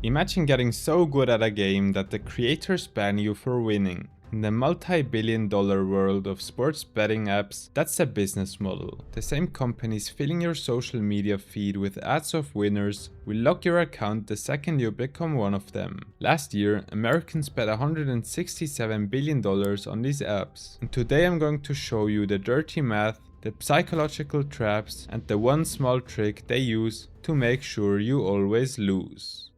Imagine getting so good at a game that the creators ban you for winning. In the multi-billion-dollar world of sports betting apps, that's the business model. The same companies filling your social media feed with ads of winners will lock your account the second you become one of them. Last year, Americans bet $167 billion on these apps. And today I'm going to show you the dirty math, the psychological traps, and the one small trick they use to make sure you always lose.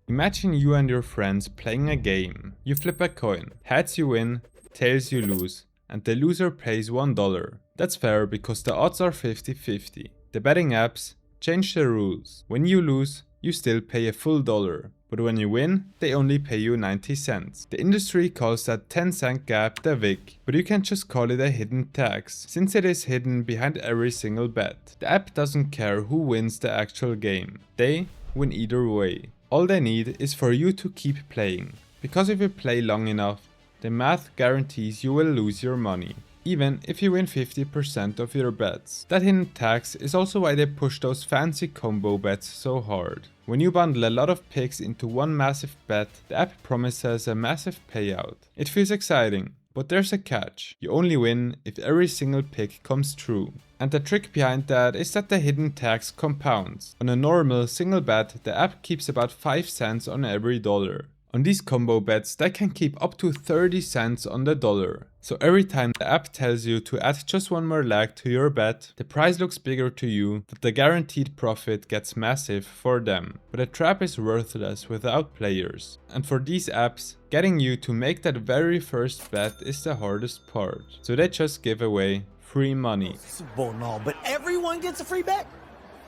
Imagine you and your friends playing a game. You flip a coin. Heads you win, tails you lose, and the loser pays $1. That's fair because the odds are 50-50. The betting apps change the rules. When you lose, you still pay a full dollar. But when you win, they only pay you 90 cents. The industry calls that 10-cent gap the VIC, but you can just call it a hidden tax, since it is hidden behind every single bet. The app doesn't care who wins the actual game. They win either way. All they need is for you to keep playing, because if you play long enough, the math guarantees you will lose your money, even if you win 50% of your bets. That hidden tax is also why they push those fancy combo bets so hard. When you bundle a lot of picks into one massive bet, the app promises a massive payout. It feels exciting, but there's a catch. You only win if every single pick comes true. And the trick behind that is that the hidden tax compounds. On a normal single bet, the app keeps about 5 cents on every dollar. On these combo bets, they can keep up to 30 cents on the dollar. So every time the app tells you to add just one more leg to your bet, the prize looks bigger to you, but the guaranteed profit gets massive for them. But a trap is worthless without players. And for these apps, getting you to make that very first bet is the hardest part. So they just give away free money. Well, no, but everyone gets a free bet?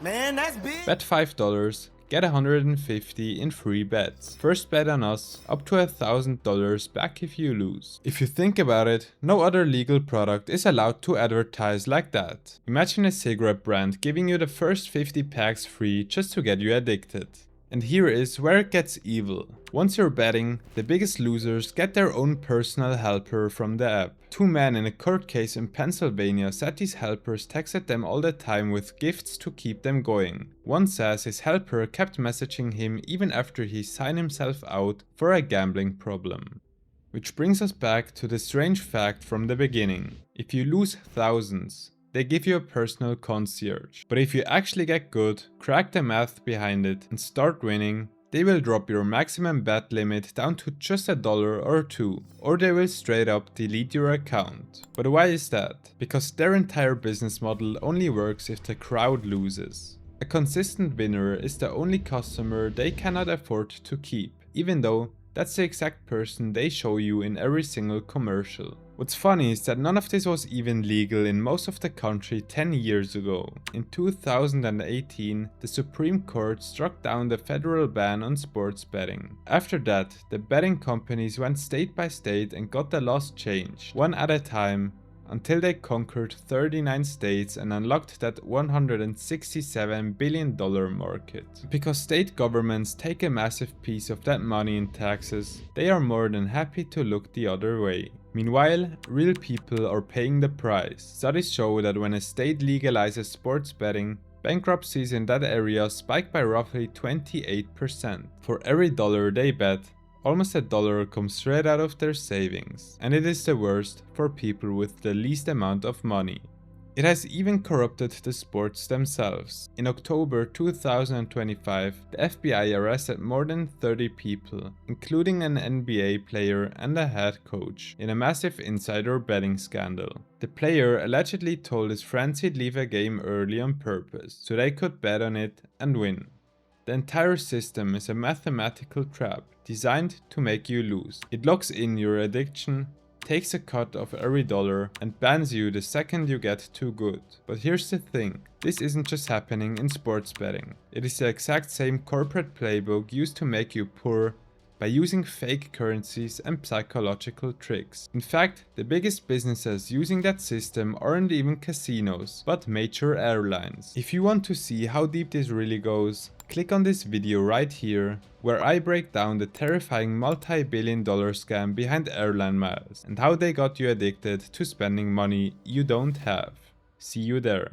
Man, that's big. Bet $5, get 150 in free bets. First bet on us, up to $1,000 back if you lose. If you think about it, no other legal product is allowed to advertise like that. Imagine a cigarette brand giving you the first 50 packs free just to get you addicted. And here is where it gets evil. Once you're betting, the biggest losers get their own personal helper from the app. 2 men in a court case in Pennsylvania said these helpers texted them all the time with gifts to keep them going. One says his helper kept messaging him even after he signed himself out for a gambling problem. Which brings us back to the strange fact from the beginning. If you lose thousands, they give you a personal concierge. But if you actually get good, crack the math behind it, and start winning, they will drop your maximum bet limit down to just $1 or $2, or they will straight up delete your account. But why is that? Because their entire business model only works if the crowd loses. A consistent winner is the only customer they cannot afford to keep, even though that's the exact person they show you in every single commercial. What's funny is that none of this was even legal in most of the country 10 years ago. In 2018, the Supreme Court struck down the federal ban on sports betting. After that, the betting companies went state by state and got the laws changed, one at a time, until they conquered 39 states and unlocked that $167 billion market. Because state governments take a massive piece of that money in taxes, they are more than happy to look the other way. Meanwhile, real people are paying the price. Studies show that when a state legalizes sports betting, bankruptcies in that area spike by roughly 28%. For every dollar they bet, almost $1 comes straight out of their savings, and it is the worst for people with the least amount of money. It has even corrupted the sports themselves. In October 2025, the FBI arrested more than 30 people, including an NBA player and a head coach, in a massive insider betting scandal. The player allegedly told his friends he'd leave a game early on purpose, so they could bet on it and win. The entire system is a mathematical trap designed to make you lose. It locks in your addiction, takes a cut of every dollar, and bans you the second you get too good. But here's the thing, this isn't just happening in sports betting. It is the exact same corporate playbook used to make you poor by using fake currencies and psychological tricks. In fact, the biggest businesses using that system aren't even casinos, but major airlines. If you want to see how deep this really goes, click on this video right here, where I break down the terrifying multi-billion-dollar scam behind airline miles and how they got you addicted to spending money you don't have. See you there.